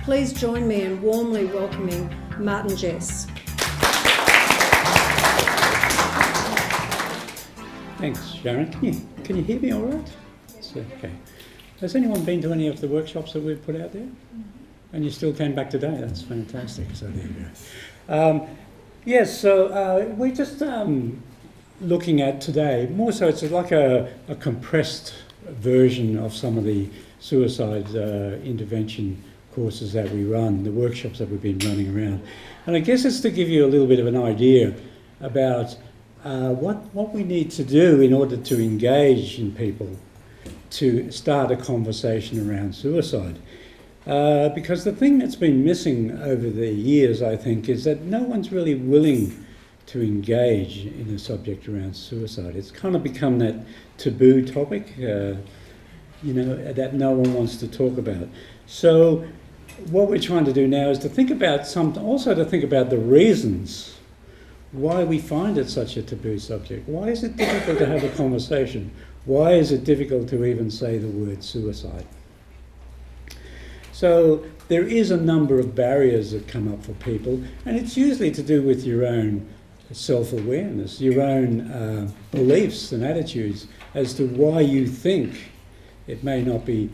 Please join me in warmly welcoming Mark and Jess. Thanks, Sharon. Can you hear me all right? Yes. Okay. Has anyone been to any of the workshops that we've put out there? And you still came back today? That's fantastic. So there you go. Yes, so we're just looking at today, more so it's like a compressed version of some of the suicide intervention courses that we run, the workshops that we've been running around. And I guess it's to give you a little bit of an idea about what we need to do in order to engage in people to start a conversation around suicide. Because the thing that's been missing over the years, I think, is that no one's really willing to engage in a subject around suicide. It's kind of become that taboo topic, that no one wants to talk about. So what we're trying to do now is to think about the reasons why we find it such a taboo subject. Why is it difficult to have a conversation? Why is it difficult to even say the word suicide? So there is a number of barriers that come up for people, and it's usually to do with your own self-awareness, your own beliefs and attitudes as to why you think it may not be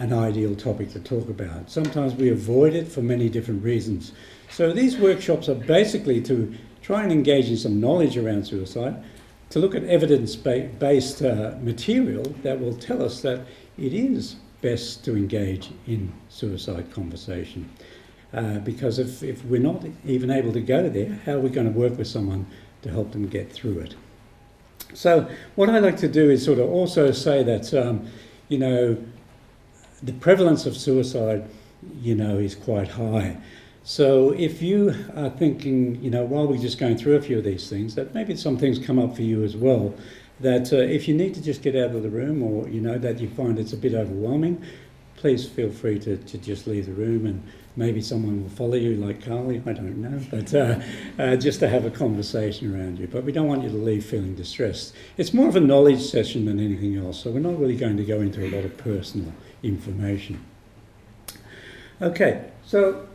an ideal topic to talk about. Sometimes we avoid it for many different reasons. So these workshops are basically to try and engage in some knowledge around suicide, to look at evidence-based material that will tell us that it is best to engage in suicide conversation. Because if we're not even able to go there, how are we going to work with someone to help them get through it? So what I like to do is sort of also say that, the prevalence of suicide, is quite high. So if you are thinking, while we're just going through a few of these things, that maybe some things come up for you as well, that if you need to just get out of the room, or, that you find it's a bit overwhelming, please feel free to just leave the room, and maybe someone will follow you like Carly, I don't know, but just to have a conversation around you. But we don't want you to leave feeling distressed. It's more of a knowledge session than anything else, so we're not really going to go into a lot of personal information. Okay, so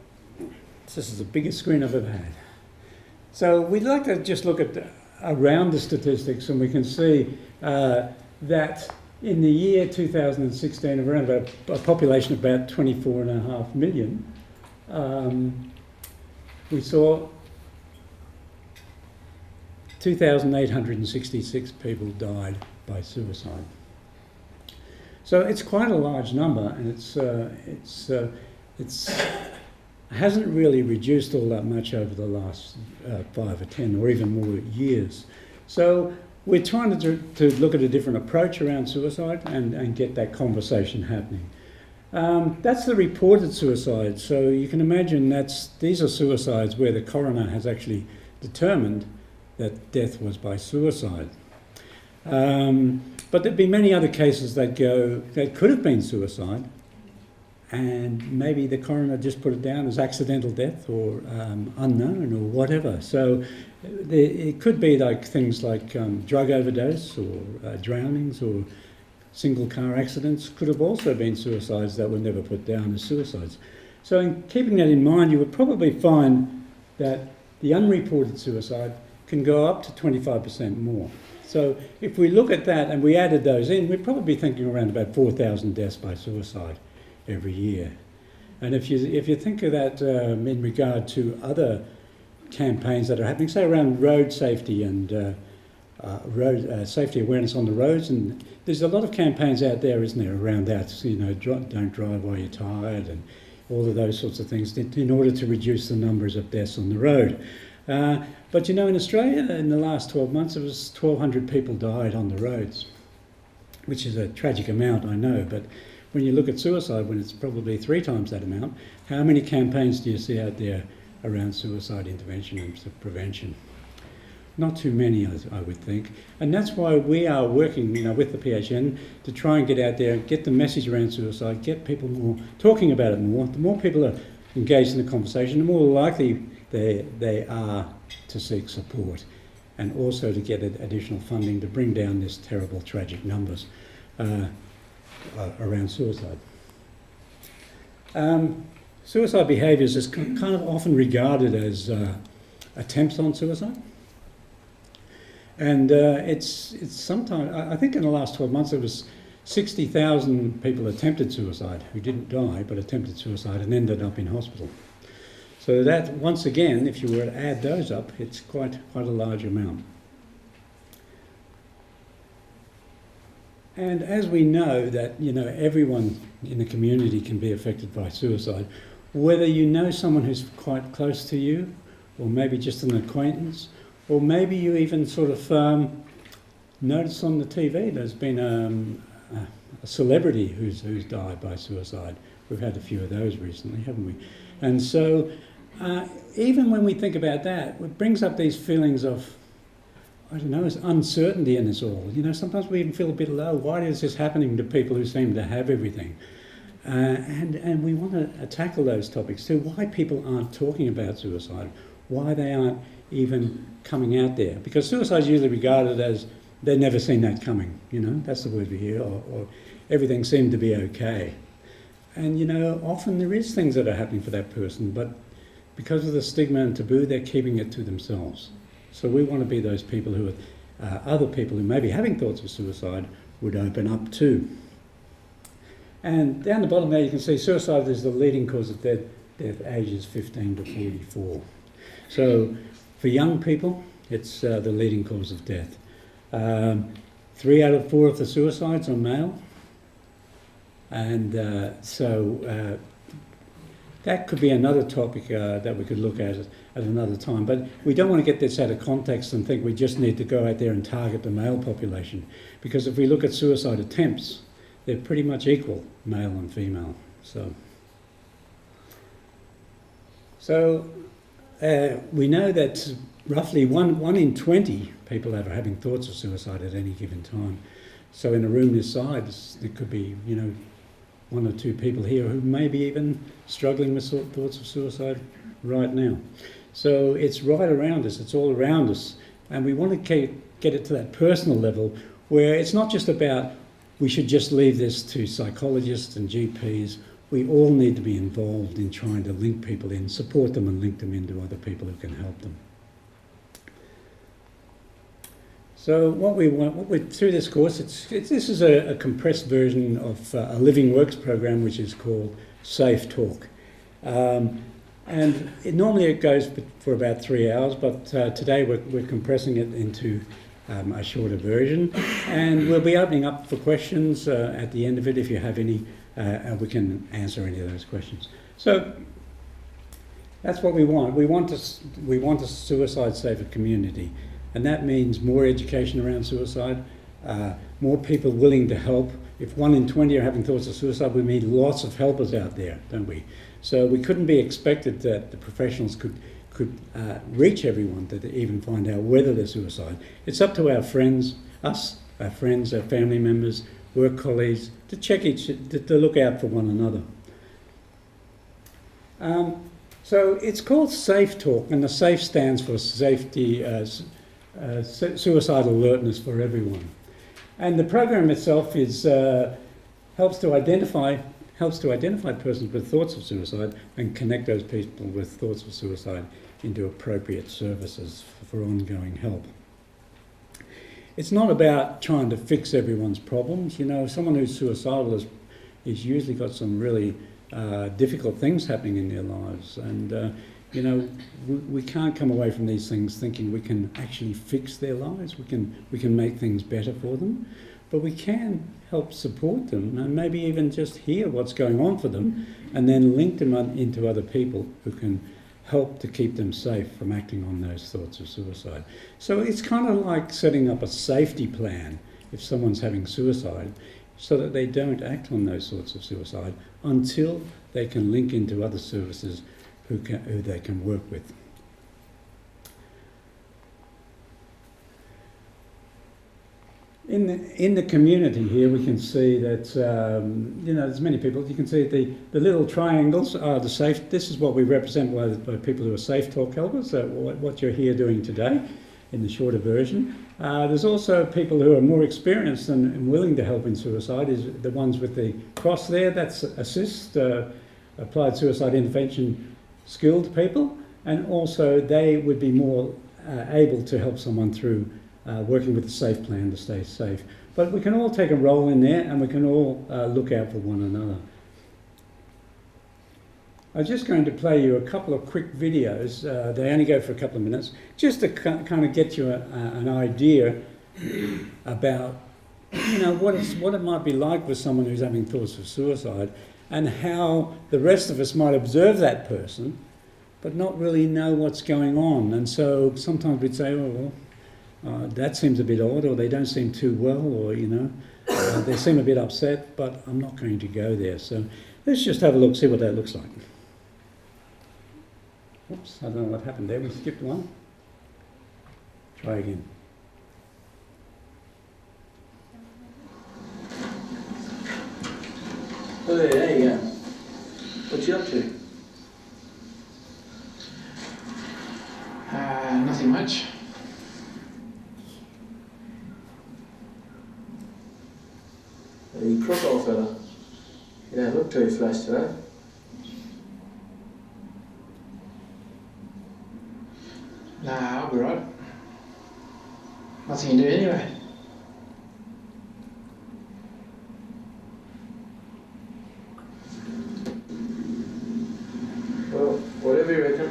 this is the biggest screen I've ever had. So we'd like to just look at around the statistics, and we can see that in the year 2016, around a population of about 24.5 million, we saw 2,866 people died by suicide. So it's quite a large number, and it hasn't really reduced all that much over the last 5 or 10 or even more years. So we're trying to look at a different approach around suicide and get that conversation happening. That's the reported suicide. So you can imagine these are suicides where the coroner has actually determined that death was by suicide. But there'd be many other cases that could have been suicide, and maybe the coroner just put it down as accidental death or unknown or whatever. So it could be like things like drug overdose or drownings or single car accidents could have also been suicides that were never put down as suicides. So in keeping that in mind, you would probably find that the unreported suicide can go up to 25% more. So if we look at that and we added those in, we're probably thinking around about 4,000 deaths by suicide every year. And if you think of that in regard to other campaigns that are happening, say around road safety and road safety awareness on the roads, and there's a lot of campaigns out there, isn't there, around that, don't drive while you're tired and all of those sorts of things in order to reduce the numbers of deaths on the road. But in Australia in the last 12 months, it was 1,200 people died on the roads, which is a tragic amount, I know, but when you look at suicide, when it's probably 3 times that amount, how many campaigns do you see out there around suicide intervention and prevention? Not too many, I would think. And that's why we are working with the PHN to try and get out there and get the message around suicide, get people more talking about it more. The more people are engaged in the conversation, the more likely they are to seek support, and also to get additional funding to bring down this terrible, tragic numbers around suicide. suicide behaviours is kind of often regarded as attempts on suicide. And it's sometimes, I think in the last 12 months there was 60,000 people attempted suicide who didn't die but attempted suicide and ended up in hospital. So that, once again, if you were to add those up, it's quite a large amount. And as we know that, everyone in the community can be affected by suicide, whether you know someone who's quite close to you, or maybe just an acquaintance, or maybe you even sort of notice on the TV there's been a celebrity who's died by suicide. We've had a few of those recently, haven't we? And so even when we think about that, it brings up these feelings of, I don't know, it's uncertainty in us all. Sometimes we even feel a bit low. Why is this happening to people who seem to have everything? And we want to tackle those topics too. Why people aren't talking about suicide, why they aren't even coming out there. Because suicide is usually regarded as, they've never seen that coming, that's the word we hear, or everything seemed to be okay. And often there is things that are happening for that person, but because of the stigma and taboo, they're keeping it to themselves. So we want to be those people who other people who may be having thoughts of suicide would open up to. And down the bottom there you can see suicide is the leading cause of death ages 15 to 44. So for young people, it's the leading cause of death. 3 out of 4 of the suicides are male. And so that could be another topic that we could look at another time. But we don't want to get this out of context and think we just need to go out there and target the male population. Because if we look at suicide attempts, they're pretty much equal, male and female. So we know that roughly one in 20 people are having thoughts of suicide at any given time. So in a room this size, there could be, 1 or 2 people here who may be even struggling with thoughts of suicide right now. So it's right around us, it's all around us. And we want to get it to that personal level where it's not just about we should just leave this to psychologists and GPs. We all need to be involved in trying to link people in, support them and link them into other people who can help them. So what we want, through this course, this is a compressed version of a Living Works program which is called Safe Talk. And normally it goes for about 3 hours, but today we're compressing it into a shorter version. And we'll be opening up for questions at the end of it if you have any, and we can answer any of those questions. So that's what we want. We want a suicide-safer community. And that means more education around suicide, more people willing to help. If 1 in 20 are having thoughts of suicide, we need lots of helpers out there, don't we? So we couldn't be expected that the professionals could reach everyone to even find out whether they're suicidal. It's up to our friends, our family members, work colleagues, to check to look out for one another. So it's called Safe Talk, and the SAFE stands for safety. Suicide alertness for everyone, and the program itself helps to identify persons with thoughts of suicide and connect those people with thoughts of suicide into appropriate services for ongoing help. It's not about trying to fix everyone's problems. Someone who's suicidal is usually got some really difficult things happening in their lives, and we can't come away from these things thinking we can actually fix their lives. We can make things better for them, but we can help support them and maybe even just hear what's going on for them, and then link them into other people who can help to keep them safe from acting on those thoughts of suicide. So it's kind of like setting up a safety plan if someone's having suicide, so that they don't act on those sorts of suicide until they can link into other services who they can work with. In the community here, we can see that there's many people. You can see the little triangles are the safe. This is what we represent by people who are Safe Talk helpers. What you're here doing today, in the shorter version. There's also people who are more experienced and willing to help in suicide. Is the ones with the cross there. That's assist. applied suicide intervention skilled people, and also they would be more able to help someone through working with a safe plan to stay safe. But we can all take a role in there, and we can all look out for one another. I'm just going to play you a couple of quick videos. They only go for a couple of minutes, just to kind of get you an idea about, what it might be like with someone who's having thoughts of suicide, and how the rest of us might observe that person, but not really know what's going on. And so sometimes we'd say, oh, well, that seems a bit odd, or they don't seem too well, or, they seem a bit upset, but I'm not going to go there. So let's just have a look, see what that looks like. Oops, I don't know what happened there. We skipped one. Try again. Oh, there you go. What you up to? Nothing much. You crook, old fella. You don't look too flushed today. Nah, I'll be right. Nothing to do anyway. Well, whatever you reckon.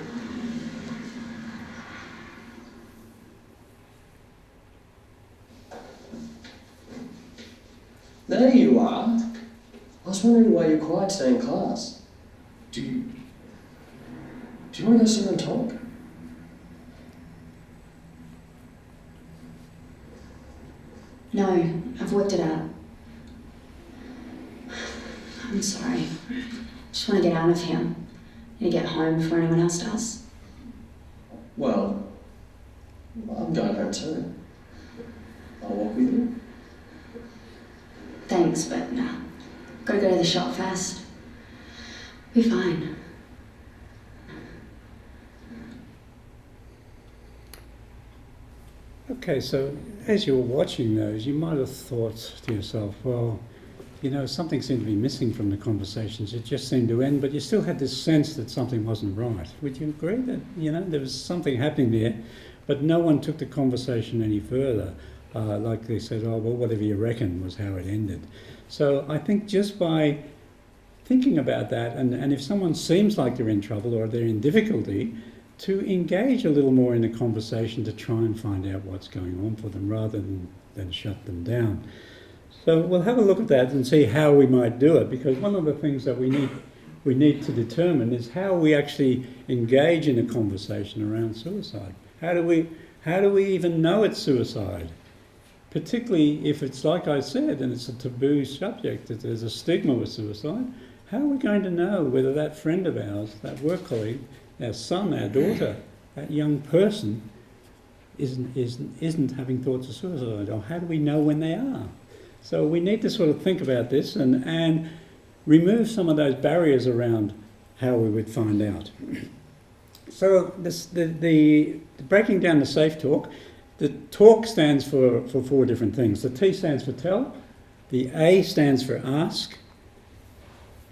There you are. I was wondering why you're quiet today in class. Do you want to go somewhere and talk? No, I've worked it out. I'm sorry. Just want to get out of here. And get home before anyone else does. Well, I'm going home too. I'll walk with you. Thanks, but no. Gotta go to the shop first. Be fine. Okay, so as you were watching those, you might have thought to yourself, well, something seemed to be missing from the conversations. It just seemed to end, but you still had this sense that something wasn't right. Would you agree that, there was something happening there, but no one took the conversation any further? Like they said, oh, well, whatever you reckon was how it ended. So I think just by thinking about that, and if someone seems like they're in trouble or they're in difficulty, to engage a little more in the conversation to try and find out what's going on for them rather than shut them down. So we'll have a look at that and see how we might do it, because one of the things that we need to determine is how we actually engage in a conversation around suicide. How do we even know it's suicide? Particularly if it's, like I said, and it's a taboo subject, that there's a stigma with suicide. How are we going to know whether that friend of ours, that work colleague, our son, our daughter, that young person isn't having thoughts of suicide? Or how do we know when they are? So we need to sort of think about this and remove some of those barriers around how we would find out. So the breaking down the SAFE talk, the talk stands for 4 different things. The T stands for tell, the A stands for ask,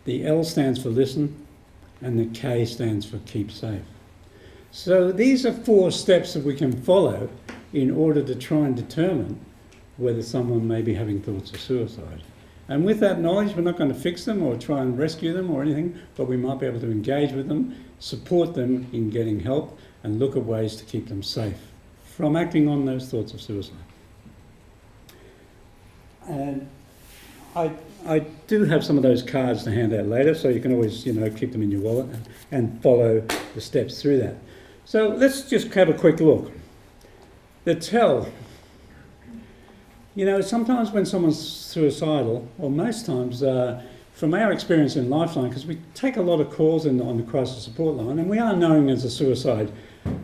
the L stands for listen, and the K stands for keep safe. So these are 4 steps that we can follow in order to try and determine whether someone may be having thoughts of suicide. And with that knowledge, we're not going to fix them or try and rescue them or anything, but we might be able to engage with them, support them in getting help, and look at ways to keep them safe from acting on those thoughts of suicide. And I do have some of those cards to hand out later, so you can always, keep them in your wallet and follow the steps through that. So let's just have a quick look. The tell. Sometimes when someone's suicidal, or most times, from our experience in Lifeline, because we take a lot of calls on the crisis support line, and we are known as a suicide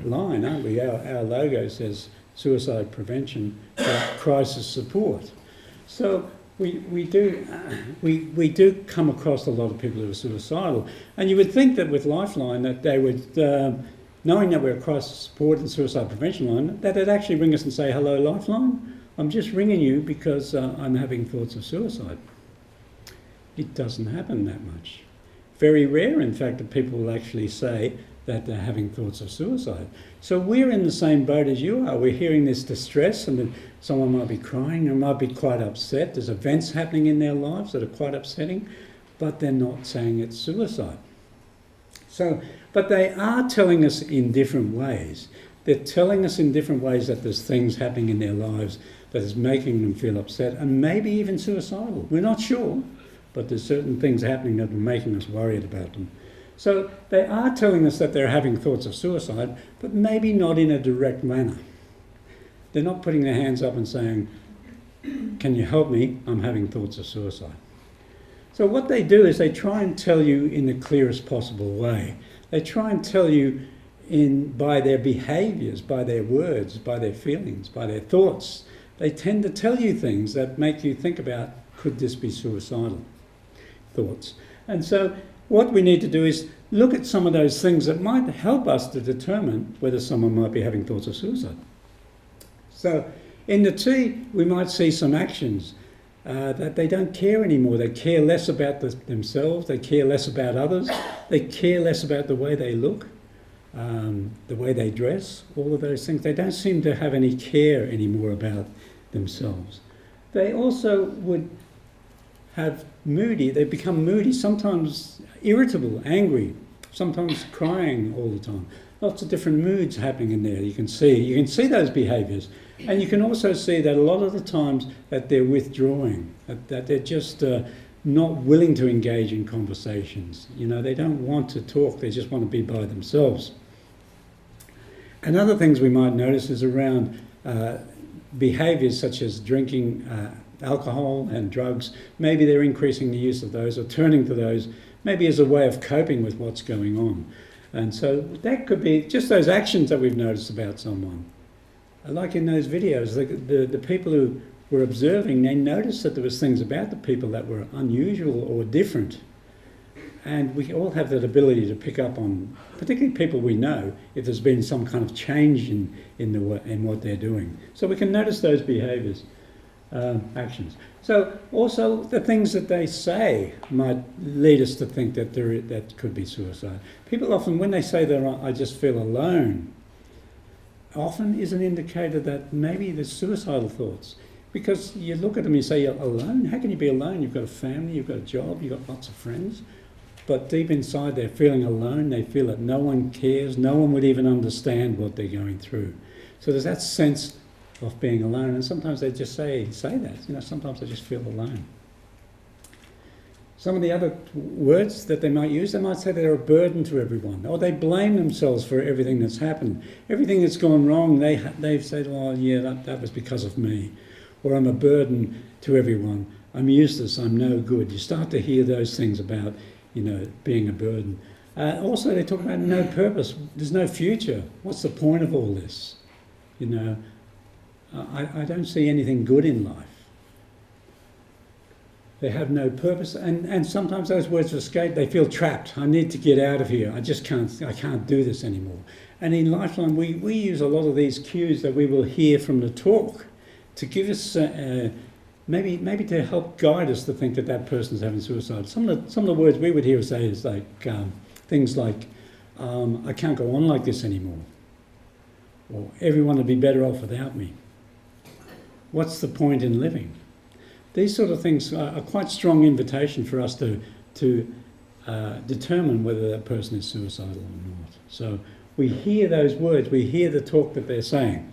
line, aren't we? Our logo says suicide prevention, crisis support. So we do come across a lot of people who are suicidal, and you would think that with Lifeline that they would, knowing that we're a crisis support and suicide prevention line, that they'd actually ring us and say, hello Lifeline, I'm just ringing you because I'm having thoughts of suicide. It doesn't happen that much. In very rare, in fact, that people will actually say that they're having thoughts of suicide. So we're in the same boat as you are. We're hearing this distress, and then someone might be crying and might be quite upset. There's events happening in their lives that are quite upsetting, but they're not saying it's suicide. So, but they are telling us in different ways. They're telling us in different ways that there's things happening in their lives that is making them feel upset and maybe even suicidal. We're not sure, but there's certain things happening that are making us worried about them. So they are telling us that they're having thoughts of suicide, but maybe not in a direct manner. They're not putting their hands up and saying, "Can you help me? I'm having thoughts of suicide." So what they do is they try and tell you in the clearest possible way. They try and tell you by their behaviours, by their words, by their feelings, by their thoughts. They tend to tell you things that make you think about, could this be suicidal thoughts? And so what we need to do is look at some of those things that might help us to determine whether someone might be having thoughts of suicide. So in the T, we might see some actions that they don't care anymore. They care less about themselves, they care less about others, they care less about the way they look, the way they dress, all of those things. They don't seem to have any care anymore about themselves. They also would have they become moody, sometimes irritable, angry, sometimes crying all the time. Lots of different moods happening in there. You can see those behaviours. And you can also see that a lot of the times that they're withdrawing, that they're just not willing to engage in conversations. You know, they don't want to talk, they just want to be by themselves. And other things we might notice is around behaviours such as drinking alcohol and drugs. Maybe they're increasing the use of those or turning to those, maybe as a way of coping with what's going on. And so that could be just those actions that we've noticed about someone. Like in those videos, the people who were observing, they noticed that there was things about the people that were unusual or different. And we all have that ability to pick up on, particularly people we know, if there's been some kind of change in what they're doing. So we can notice those behaviours, actions. So also the things that they say might lead us to think that that could be suicide. People often, when they say that I just feel alone, often is an indicator that maybe there's suicidal thoughts. Because you look at them and you say, you're alone? How can you be alone? You've got a family, you've got a job, you've got lots of friends. But deep inside they're feeling alone, they feel that no one cares, no one would even understand what they're going through. So there's that sense of being alone, and sometimes they just say that, you know, sometimes they just feel alone. Some of the other words that they might use, they might say they're a burden to everyone, or they blame themselves for everything that's happened. Everything that's gone wrong, they've said, oh yeah, that was because of me. Or I'm a burden to everyone, I'm useless, I'm no good. You start to hear those things about, you know, being a burden. Also they talk about no purpose, there's no future. What's the point of all this? You know, I don't see anything good in life. They have no purpose, and sometimes those words escape. They feel trapped. I need to get out of here. I can't do this anymore. And in Lifeline, we use a lot of these cues that we will hear from the talk to give us maybe to help guide us to think that person's having suicide. Some of the words we would hear say is like things like, I can't go on like this anymore, or everyone would be better off without me. What's the point in living? These sort of things are quite strong invitation for us to determine whether that person is suicidal or not. So we hear those words, we hear the talk that they're saying.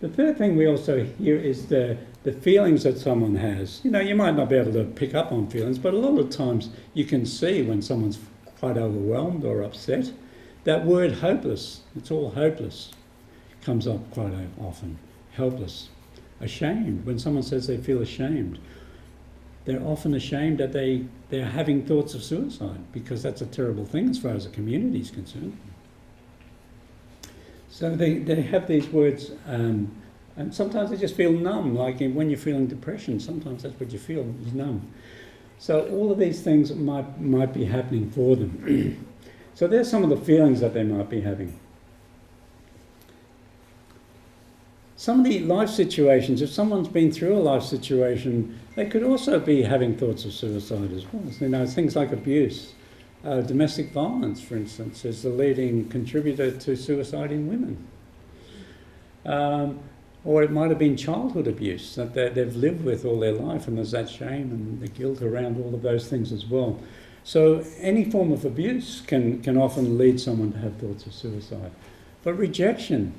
The third thing we also hear is the feelings that someone has. You know, you might not be able to pick up on feelings, but a lot of times you can see when someone's quite overwhelmed or upset. That word hopeless, it's all hopeless, comes up quite often. Helpless. Ashamed. When someone says they feel ashamed, they're often ashamed that they're having thoughts of suicide, because that's a terrible thing as far as the community is concerned. So they have these words, and sometimes they just feel numb, like when you're feeling depression, sometimes that's what you feel, is numb. So all of these things might be happening for them. So there's some of the feelings that they might be having. Some of the life situations, if someone's been through a life situation, they could also be having thoughts of suicide as well. So, you know, things like abuse, Domestic violence, for instance, is the leading contributor to suicide in women. Or it might have been childhood abuse that they've lived with all their life, and there's that shame and the guilt around all of those things as well. So any form of abuse can often lead someone to have thoughts of suicide. But rejection,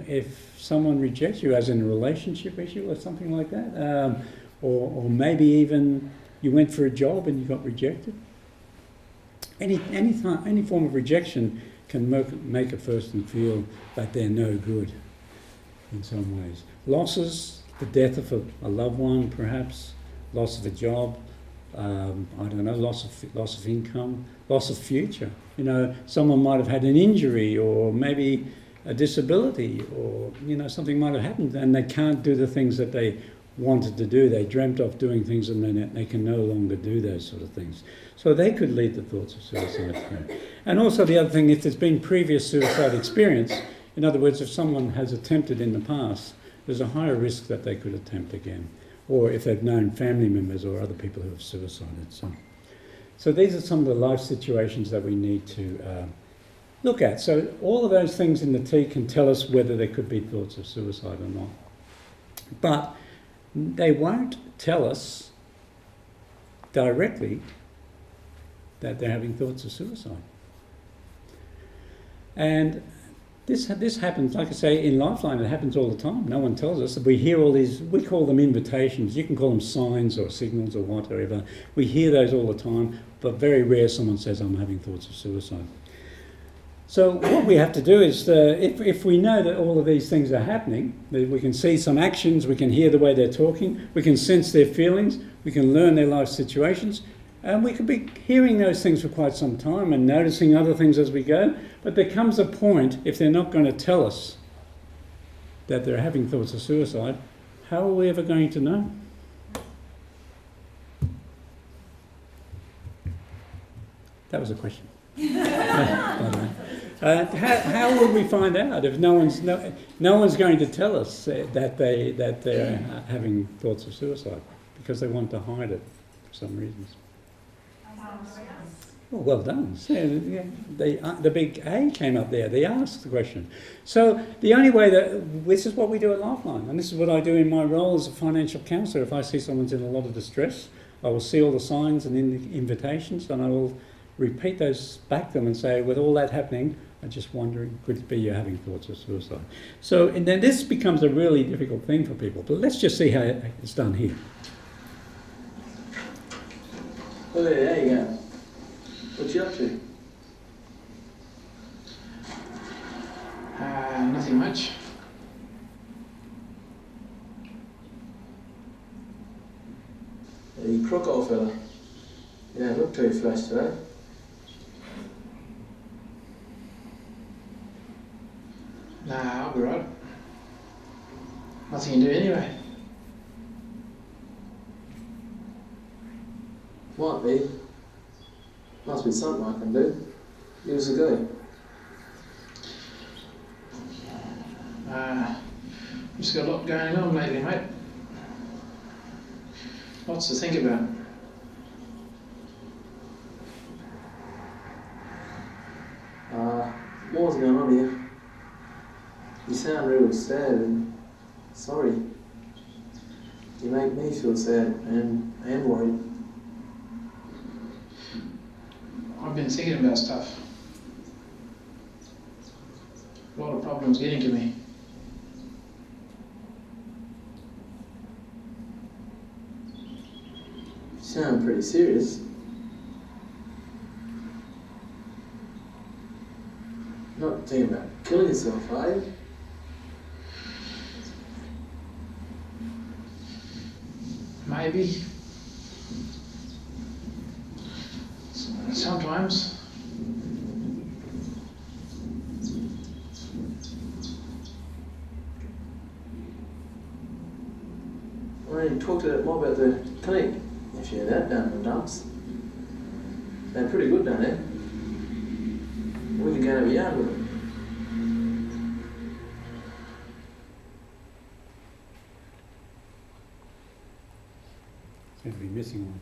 if someone rejects you, as in a relationship issue or something like that, or maybe even you went for a job and you got rejected. Any form of rejection can make a person feel that they're no good in some ways. Losses, the death of a loved one perhaps, loss of a job, loss of income, loss of future. Someone might have had an injury or maybe a disability, or something might have happened and they can't do the things that they wanted to do. They dreamt of doing things and then they can no longer do those sort of things. So they could lead to thoughts of suicide. And also the other thing, if there's been previous suicide experience, in other words, if someone has attempted in the past, there's a higher risk that they could attempt again. Or if they've known family members or other people who have suicided. So these are some of the life situations that we need to look at. So all of those things in the T can tell us whether there could be thoughts of suicide or not. But they won't tell us directly that they're having thoughts of suicide. And this happens, like I say, in Lifeline, it happens all the time. No one tells us. We hear all these, we call them invitations. You can call them signs or signals or whatever. We hear those all the time, but very rare someone says, I'm having thoughts of suicide. So what we have to do is, if we know that all of these things are happening, we can see some actions, we can hear the way they're talking, we can sense their feelings, we can learn their life situations, and we could be hearing those things for quite some time and noticing other things as we go. But there comes a point, if they're not going to tell us that they're having thoughts of suicide, how are we ever going to know? That was a question. How will we find out if no one's going to tell us that they're having thoughts of suicide because they want to hide it for some reasons? Well done. Yeah, the big A came up there. They asked the question. So the only way this is what we do at Lifeline, and this is what I do in my role as a financial counsellor. If I see someone's in a lot of distress, I will see all the signs and invitations, and I will repeat those back to them and say, with all that happening, I'm just wondering, could it be you're having thoughts of suicide? So, and then this becomes a really difficult thing for people. But let's just see how it's done here. Oh, there you go. What you up to? Nothing much. You crook old fella. You don't look too fresh today. Nah, I'll be right. Nothing to do anyway. Might be. Must be something I can do. Give us a go. Just got a lot going on lately, mate. Lots to think about. What's going on here? You sound really sad and sorry. You make me feel sad and worried. I've been thinking about stuff. A lot of problems getting to me. You sound pretty serious. Not thinking about killing yourself, are you? Maybe. Sometimes. Why don't you talk to that mob at the clinic? If you had that down in the dumps. They're pretty good down there. We could go and have a yarn with them. Seems to be missing one.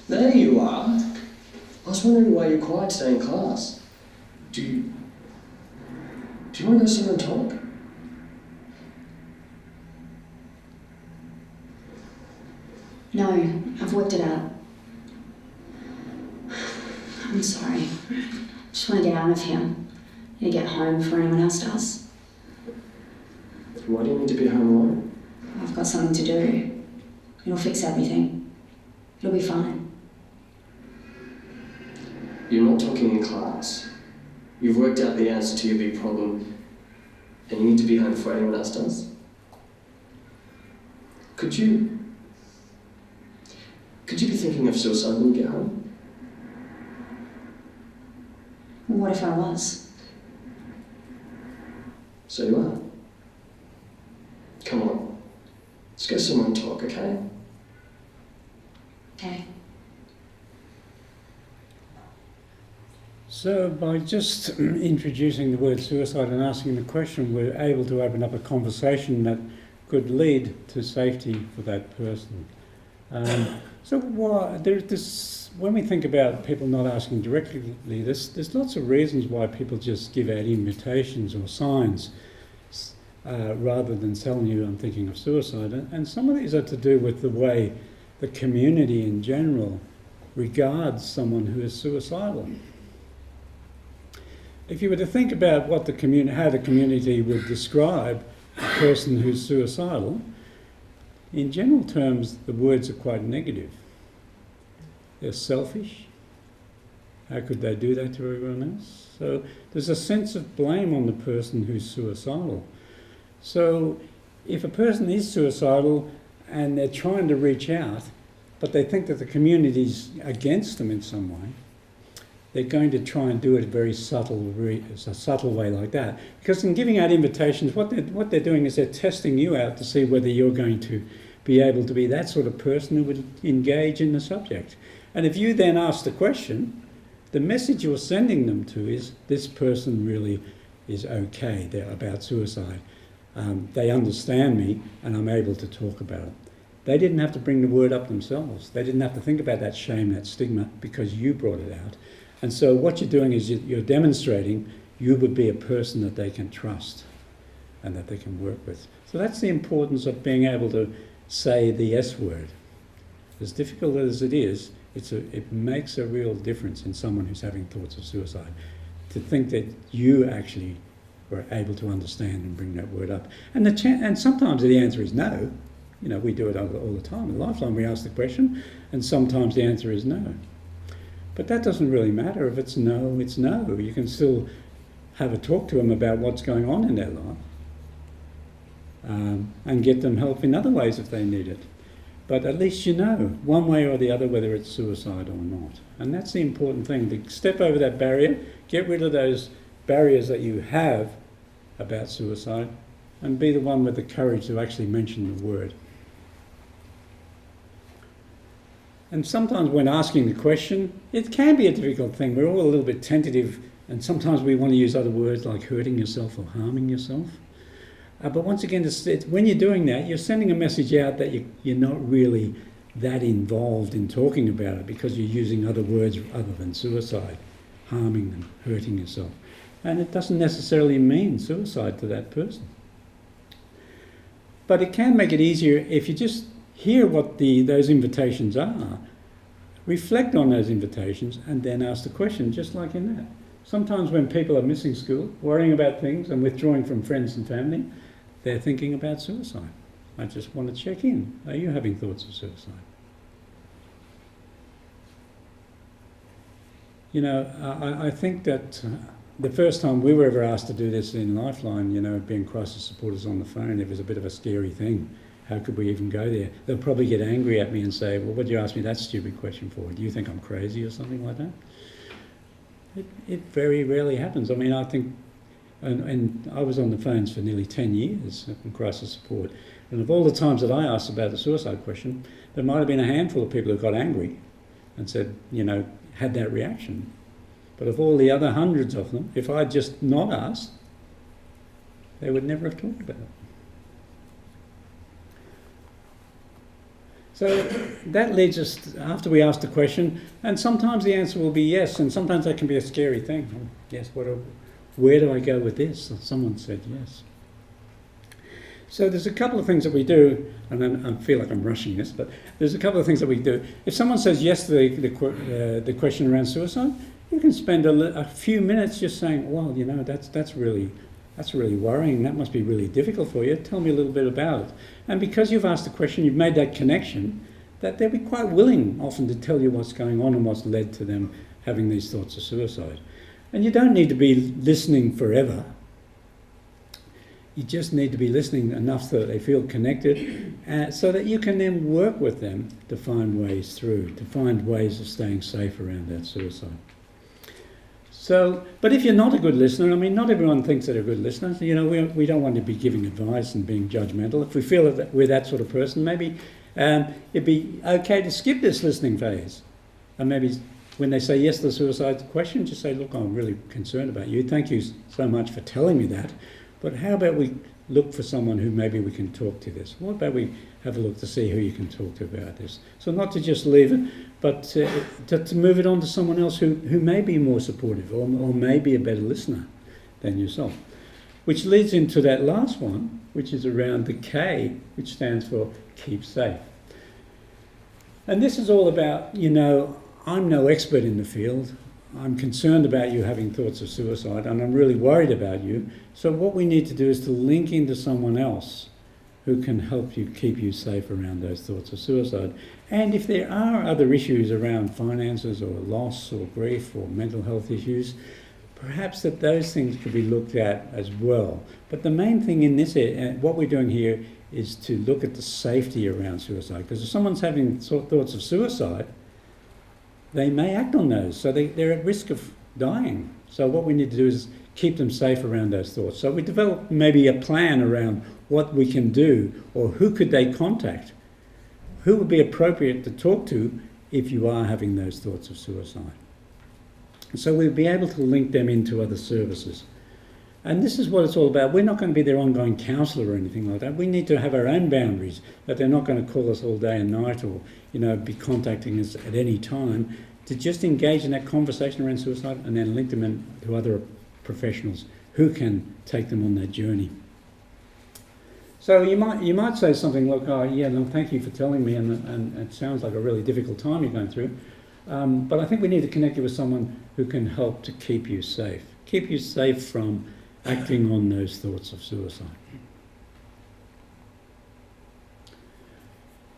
There you are. I was wondering why you're quiet today in class. Do you want to go somewhere and talk? No, I've worked it out. I'm sorry. Just want to get out of here. And get home before anyone else does. Why do you need to be home alone? I've got something to do. It'll fix everything. It'll be fine. You're not talking in class. You've worked out the answer to your big problem, and you need to be home before anyone else does. Could you be thinking of suicide when you get home? Well, what if I was? So you are. Come on. Let's go somewhere and talk, okay? Okay. So by just introducing the word suicide and asking the question, we're able to open up a conversation that could lead to safety for that person. So when we think about people not asking directly, there's lots of reasons why people just give out invitations or signs rather than telling you I'm thinking of suicide. And some of these are to do with the way the community in general regards someone who is suicidal. If you were to think about how the community would describe a person who's suicidal, in general terms, the words are quite negative. They're selfish. How could they do that to everyone else? So there's a sense of blame on the person who's suicidal. So if a person is suicidal and they're trying to reach out, but they think that the community's against them in some way, they're going to try and do it a very subtle way like that. Because in giving out invitations, what they're doing is they're testing you out to see whether you're going to be able to be that sort of person who would engage in the subject. And if you then ask the question, the message you're sending them to is, this person really is okay, they're about suicide. They understand me and I'm able to talk about it. They didn't have to bring the word up themselves. They didn't have to think about that shame, that stigma, because you brought it out. And so what you're doing is you're demonstrating you would be a person that they can trust and that they can work with. So that's the importance of being able to say the S word. As difficult as it is, it makes a real difference in someone who's having thoughts of suicide. To think that you actually were able to understand and bring that word up. And sometimes the answer is no. You know, we do it all the time. In Lifeline we ask the question, and sometimes the answer is no. But that doesn't really matter. If it's no, it's no. You can still have a talk to them about what's going on in their life and get them help in other ways if they need it. But at least you know, one way or the other, whether it's suicide or not. And that's the important thing, to step over that barrier, get rid of those barriers that you have about suicide, and be the one with the courage to actually mention the word. And sometimes when asking the question, it can be a difficult thing. We're all a little bit tentative, and sometimes we want to use other words like hurting yourself or harming yourself. But once again, when you're doing that, you're sending a message out that you're not really that involved in talking about it, because you're using other words other than suicide, harming them, hurting yourself. And it doesn't necessarily mean suicide to that person. But it can make it easier if you just hear what those invitations are, reflect on those invitations, and then ask the question, just like in that. Sometimes when people are missing school, worrying about things and withdrawing from friends and family, they're thinking about suicide. I just want to check in. Are you having thoughts of suicide? You know, I think that the first time we were ever asked to do this in Lifeline, you know, being crisis supporters on the phone, it was a bit of a scary thing. How could we even go there? They'll probably get angry at me and say, well, what did you ask me that stupid question for? Do you think I'm crazy or something like that? It very rarely happens. I mean, I think, and I was on the phones for nearly 10 years in crisis support, and of all the times that I asked about the suicide question, there might have been a handful of people who got angry and said, you know, had that reaction. But of all the other hundreds of them, if I'd just not asked, they would never have talked about it. So that leads us, after we ask the question, and sometimes the answer will be yes, and sometimes that can be a scary thing. Oh, yes, where do I go with this? Someone said yes. So there's a couple of things that we do, and I feel like I'm rushing this, but there's a couple of things that we do. If someone says yes to the question around suicide, you can spend a few minutes just saying, well, you know, that's really worrying. That must be really difficult for you. Tell me a little bit about it. And because you've asked the question, you've made that connection, that they'll be quite willing often to tell you what's going on and what's led to them having these thoughts of suicide. And you don't need to be listening forever. You just need to be listening enough so that they feel connected, so that you can then work with them to find ways through, to find ways of staying safe around that suicide. So, but if you're not a good listener, I mean, not everyone thinks they're a good listener. You know, we don't want to be giving advice and being judgmental. If we feel that we're that sort of person, maybe it'd be okay to skip this listening phase. And maybe when they say yes to the suicide question, just say, look, I'm really concerned about you. Thank you so much for telling me that. But how about we look for someone who maybe we can talk to this? What about we have a look to see who you can talk to about this? So not to just leave it, but to move it on to someone else who may be more supportive or may be a better listener than yourself. Which leads into that last one, which is around the K, which stands for keep safe. And this is all about, you know, I'm no expert in the field. I'm concerned about you having thoughts of suicide, and I'm really worried about you. So what we need to do is to link into someone else who can help you keep you safe around those thoughts of suicide. And if there are other issues around finances or loss or grief or mental health issues, perhaps that those things could be looked at as well. But the main thing in this, what we're doing here, is to look at the safety around suicide. Because if someone's having thoughts of suicide, they may act on those, so they're at risk of dying. So what we need to do is keep them safe around those thoughts. So we develop maybe a plan around what we can do, or who could they contact, who would be appropriate to talk to if you are having those thoughts of suicide. So we'll be able to link them into other services. And this is what it's all about. We're not going to be their ongoing counsellor or anything like that. We need to have our own boundaries, that they're not going to call us all day and night, or, you know, be contacting us at any time, to just engage in that conversation around suicide and then link them into other professionals who can take them on that journey. So you might say something like, oh yeah, no, thank you for telling me, and it sounds like a really difficult time you're going through, but I think we need to connect you with someone who can help to keep you safe from acting on those thoughts of suicide.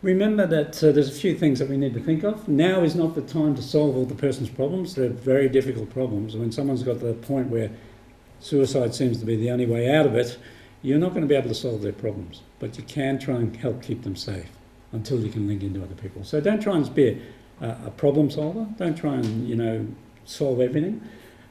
Remember that there's a few things that we need to think of. Now is not the time to solve all the person's problems. They're very difficult problems. When someone's got to the point where suicide seems to be the only way out of it, you're not going to be able to solve their problems, but you can try and help keep them safe until you can link into other people. So don't try and be a problem solver. Don't try and, you know, solve everything.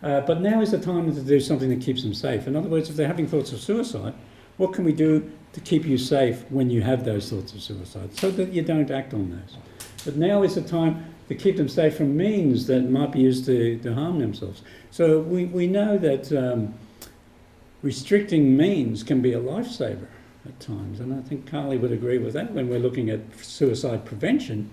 But now is the time to do something that keeps them safe. In other words, if they're having thoughts of suicide, what can we do to keep you safe when you have those thoughts of suicide, so that you don't act on those? But now is the time to keep them safe from means that might be used to harm themselves. So we know that restricting means can be a lifesaver at times, and I think Carly would agree with that when we're looking at suicide prevention.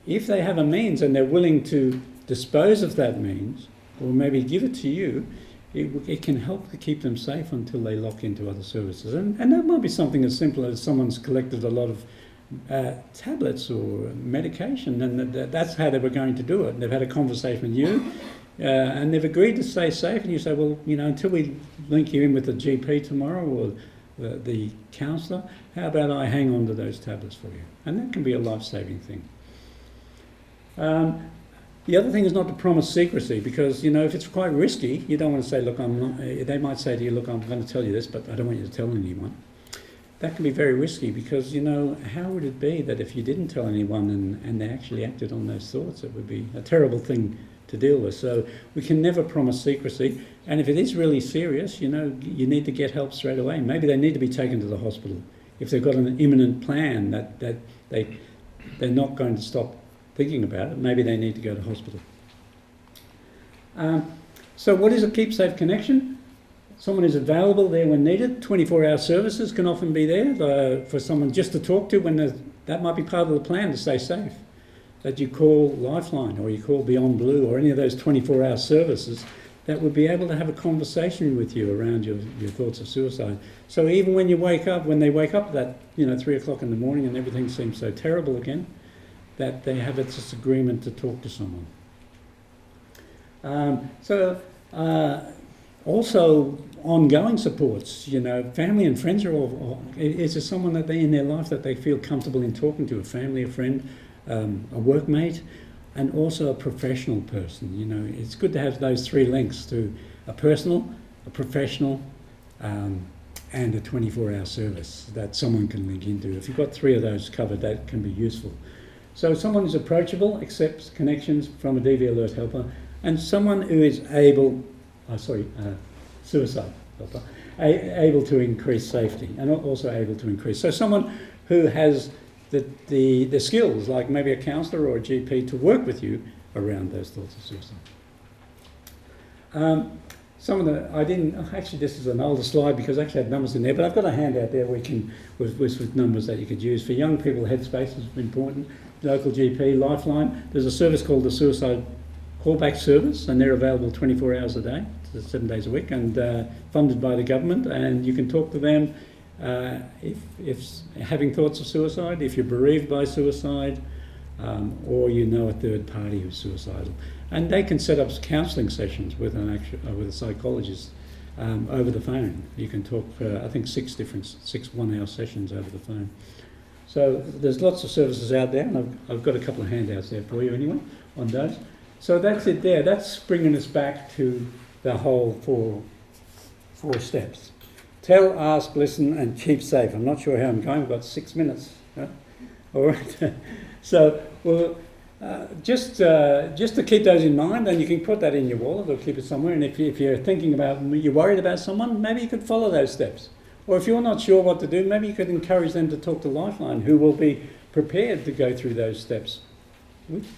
If they have a means and they're willing to dispose of that means, or maybe give it to you, it can help to keep them safe until they lock into other services. And that might be something as simple as someone's collected a lot of tablets or medication, and that's how they were going to do it. And they've had a conversation with you, and they've agreed to stay safe, and you say, well, you know, until we link you in with the GP tomorrow or the counsellor, how about I hang on to those tablets for you? And that can be a life-saving thing. The other thing is not to promise secrecy, because, you know, if it's quite risky, you don't want to say, look, I'm not, they might say to you, look, I'm going to tell you this, but I don't want you to tell anyone. That can be very risky, because, you know, how would it be that if you didn't tell anyone and they actually acted on those thoughts? It would be a terrible thing to deal with. So we can never promise secrecy. And if it is really serious, you know, you need to get help straight away. Maybe they need to be taken to the hospital. If they've got an imminent plan that they're not going to stop thinking about it, maybe they need to go to hospital. So what is a keep safe connection? Someone is available there when needed. 24-hour services can often be there for someone just to talk to when that might be part of the plan to stay safe. That you call Lifeline or you call Beyond Blue or any of those 24-hour services that would be able to have a conversation with you around your thoughts of suicide. So even when they wake up at that 3 o'clock in the morning and everything seems so terrible again, that they have a disagreement to talk to someone. Also ongoing supports, family and friends are is there someone that they in their life that they feel comfortable in talking to, a family, a friend, a workmate, and also a professional person. It's good to have those three links to a personal, a professional, and a 24-hour service that someone can link into. If you've got three of those covered, that can be useful. So someone who's approachable, accepts connections from a DV alert helper, and someone who is suicide helper, able to increase safety and also able to increase. So someone who has the skills, like maybe a counsellor or a GP, to work with you around those thoughts of suicide. This is an older slide because I actually had numbers in there, but I've got a handout there with numbers that you could use. For young people, Headspace is important, local GP, Lifeline. There's a service called the Suicide Callback Service, and they're available 24 hours a day, 7 days a week, and funded by the government, and you can talk to them if having thoughts of suicide, if you're bereaved by suicide, or a third party who's suicidal. And they can set up counselling sessions with with a psychologist over the phone. You can talk for, I think, 6 1-hour sessions over the phone. So there's lots of services out there, and I've got a couple of handouts there for you anyway on those. So that's it there. That's bringing us back to the whole four steps. Tell, ask, listen, and keep safe. I'm not sure how I'm going. We've got 6 minutes. Huh? All right. So, just to keep those in mind, and you can put that in your wallet or keep it somewhere. And if you're thinking about, you're worried about someone, maybe you could follow those steps. Or if you're not sure what to do, maybe you could encourage them to talk to Lifeline, who will be prepared to go through those steps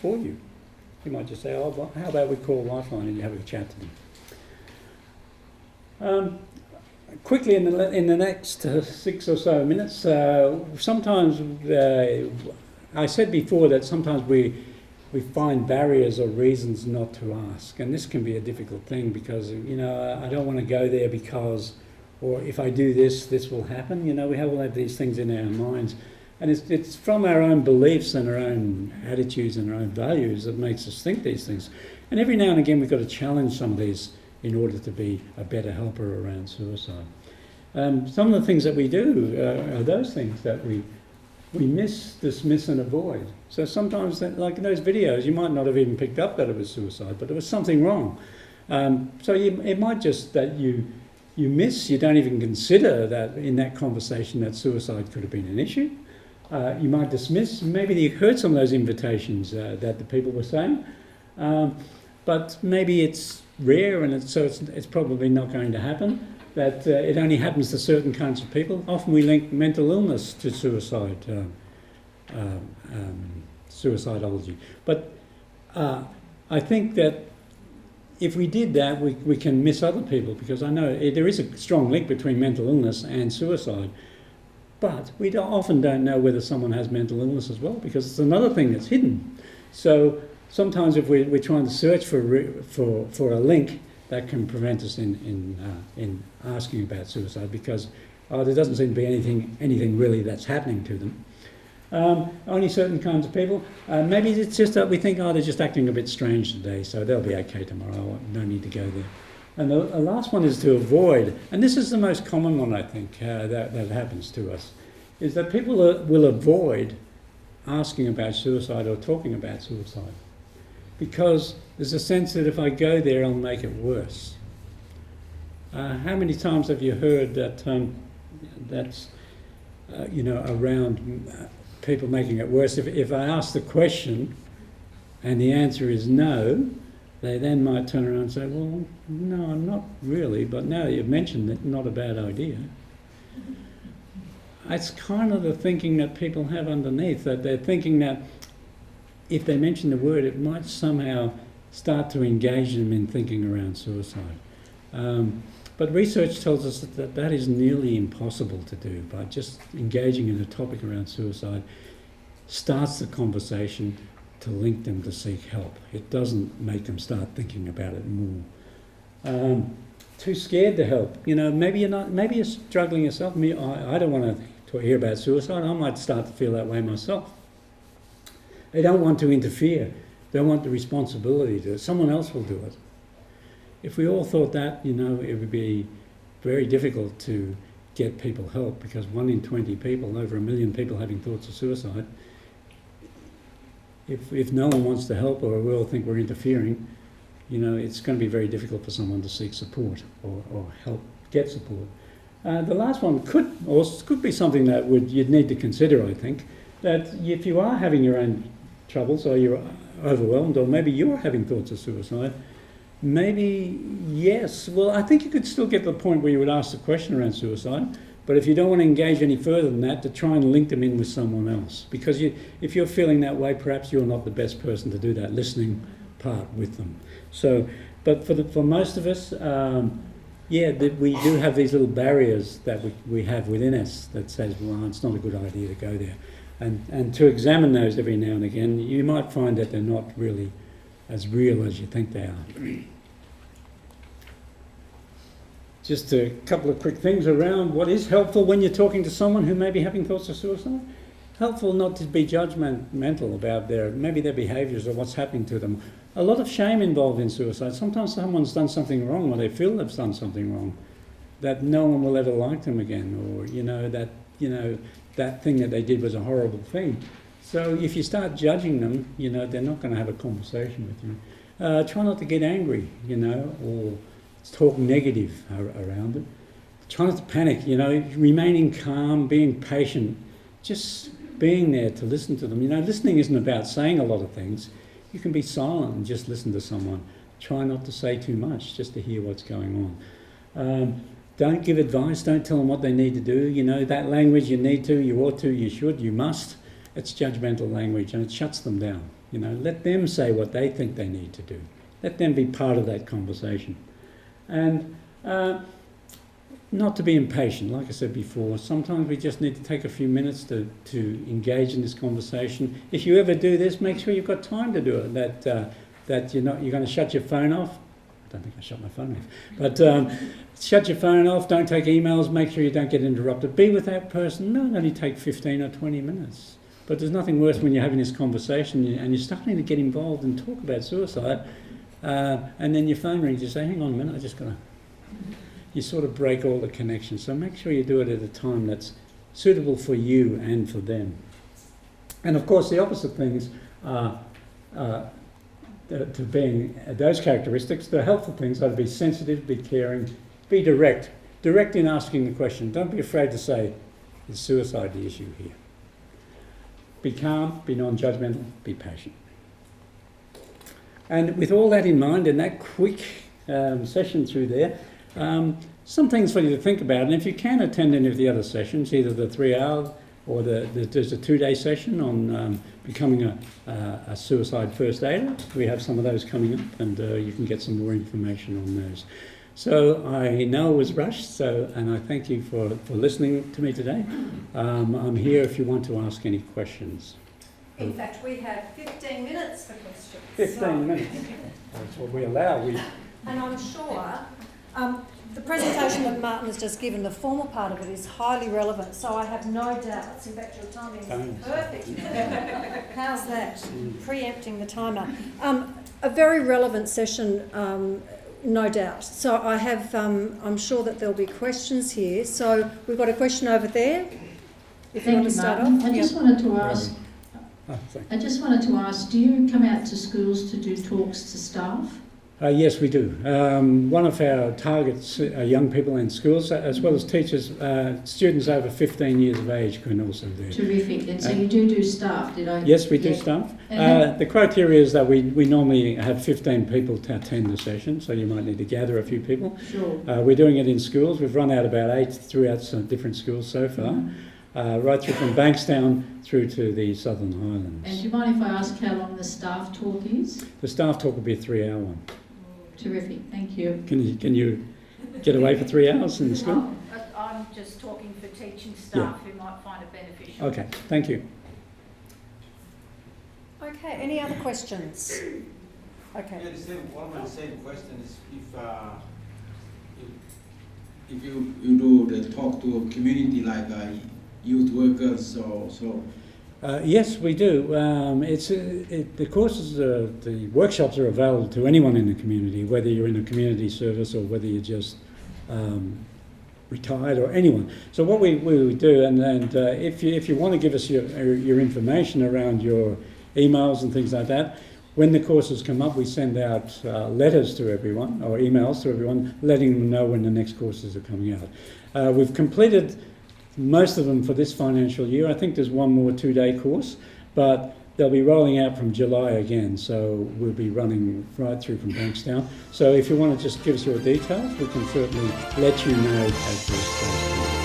for you. You might just say, "Oh, how about we call Lifeline and you have a chat to them." Quickly, in the next 6 or so minutes, sometimes I said before that sometimes we find barriers or reasons not to ask, and this can be a difficult thing because I don't want to go there because, or if I do this, this will happen. We have all of these things in our minds, and it's from our own beliefs and our own attitudes and our own values that makes us think these things. And every now and again, we've got to challenge some of these in order to be a better helper around suicide. Some of the things that we do are those things that we miss, dismiss and avoid. So sometimes, like in those videos, you might not have even picked up that it was suicide, but there was something wrong. So it might just that you miss, you don't even consider that in that conversation that suicide could have been an issue. You might dismiss, maybe you heard some of those invitations that the people were saying, but maybe it's rare and it's probably not going to happen, that it only happens to certain kinds of people. Often we link mental illness to suicide, suicidology. But I think that if we did that, we can miss other people, because I know there is a strong link between mental illness and suicide. But we often don't know whether someone has mental illness as well, because it's another thing that's hidden. So sometimes if we're trying to search for a link, that can prevent us in asking about suicide, because there doesn't seem to be anything really that's happening to them. Only certain kinds of people. Maybe it's just that we think, they're just acting a bit strange today, so they'll be okay tomorrow. No need to go there. And the last one is to avoid, and this is the most common one, I think, that happens to us, is that people will avoid asking about suicide or talking about suicide, because there's a sense that if I go there, I'll make it worse. How many times have you heard that that's around people making it worse? If I ask the question and the answer is no, they then might turn around and say, well, no, not really, but now you've mentioned it, not a bad idea. It's kind of the thinking that people have underneath, that they're thinking that if they mention the word, it might somehow start to engage them in thinking around suicide. But research tells us that is nearly impossible to do by just engaging in a topic around suicide. starts the conversation to link them to seek help. It doesn't make them start thinking about it more. Too scared to help. You know, maybe you're struggling yourself. I don't want to hear about suicide. I might start to feel that way myself. They don't want to interfere. They want the responsibility to do it. Someone else will do it. If we all thought that, you know, it would be very difficult to get people help, because 1 in 20 people, over 1 million people having thoughts of suicide, if no one wants to help, or we all think we're interfering, you know, it's going to be very difficult for someone to seek support or help get support. The last one could be something that you'd need to consider, I think, that if you are having your own troubles, or you're overwhelmed, or maybe you're having thoughts of suicide, maybe, yes. Well, I think you could still get to the point where you would ask the question around suicide, but if you don't want to engage any further than that, to try and link them in with someone else. Because if you're feeling that way, perhaps you're not the best person to do that listening part with them. So, but for most of us, we do have these little barriers that we have within us that says, well, it's not a good idea to go there. And to examine those every now and again, you might find that they're not really as real as you think they are. Just a couple of quick things around what is helpful when you're talking to someone who may be having thoughts of suicide. Helpful not to be judgmental about their behaviours or what's happening to them. A lot of shame involved in suicide. Sometimes someone's done something wrong, or they feel they've done something wrong, that no one will ever like them again, or that thing that they did was a horrible thing. So if you start judging them, you know, they're not going to have a conversation with you. Try not to get angry, you know, or talk negative around it. Try not to panic, you know, remaining calm, being patient, just being there to listen to them. You know, listening isn't about saying a lot of things. You can be silent and just listen to someone. Try not to say too much, just to hear what's going on. Don't give advice, don't tell them what they need to do. You know, that language, you need to, you ought to, you should, you must. It's judgmental language, and it shuts them down. You know, let them say what they think they need to do. Let them be part of that conversation. And not to be impatient, like I said before. Sometimes we just need to take a few minutes to engage in this conversation. If you ever do this, make sure you've got time to do it. That you're going to shut your phone off. I don't think I shut my phone off. But shut your phone off, don't take emails, make sure you don't get interrupted. Be with that person. No, it only take 15 or 20 minutes. But there's nothing worse when you're having this conversation and you're starting to get involved and talk about suicide, and then your phone rings, you say, hang on a minute, I just got to... You sort of break all the connections. So make sure you do it at a time that's suitable for you and for them. And of course, the opposite things are to being those characteristics. The helpful things are to be sensitive, be caring, be direct. Direct in asking the question. Don't be afraid to say, is suicide the issue here? Be calm, be non-judgmental, be patient. And with all that in mind, and that quick session through there, some things for you to think about. And if you can attend any of the other sessions, either the 3-hour or there's a 2-day session on becoming a suicide first aider. We have some of those coming up, and you can get some more information on those. So I know it was rushed, and I thank you for listening to me today. I'm here if you want to ask any questions. In fact, we have 15 minutes for questions. 15 minutes. That's what we allow. And I'm sure the presentation that Martin has just given, the formal part of it, is highly relevant, so I have no doubts. In fact, your timing is perfect. How's that? Preempting the timer. A very relevant session, no doubt. So I have, I'm sure that there'll be questions here. So we've got a question over there. If you want to start off. I just wanted to ask, do you come out to schools to do talks to staff? Yes, we do. One of our targets are young people in schools, as well as teachers. Students over 15 years of age can also do. Terrific. And so you do staff, did I? Yes, we do staff. The criteria is that we normally have 15 people to attend the session, so you might need to gather a few people. Sure. We're doing it in schools. We've run out about 8 throughout some different schools so far, right through from Bankstown through to the Southern Highlands. And do you mind if I ask how long the staff talk is? The staff talk will be a 3-hour one. Terrific, thank you. Can you get away for 3 hours in the school? I'm just talking for teaching staff who might find it beneficial. Okay, thank you. Okay, any other questions? Okay. Yeah, one of the same question is if you do the talk to a community like youth workers or so. Yes, we do. The courses, the workshops are available to anyone in the community, whether you're in a community service or whether you're just retired or anyone. So what we do, and if you want to give us your information around your emails and things like that, when the courses come up, we send out letters to everyone or emails to everyone, letting them know when the next courses are coming out. We've completed most of them for this financial year. I think there's one more 2-day course, but they'll be rolling out from July again, so we'll be running right through from Bankstown. So if you want to just give us your details, we can certainly let you know as this goes.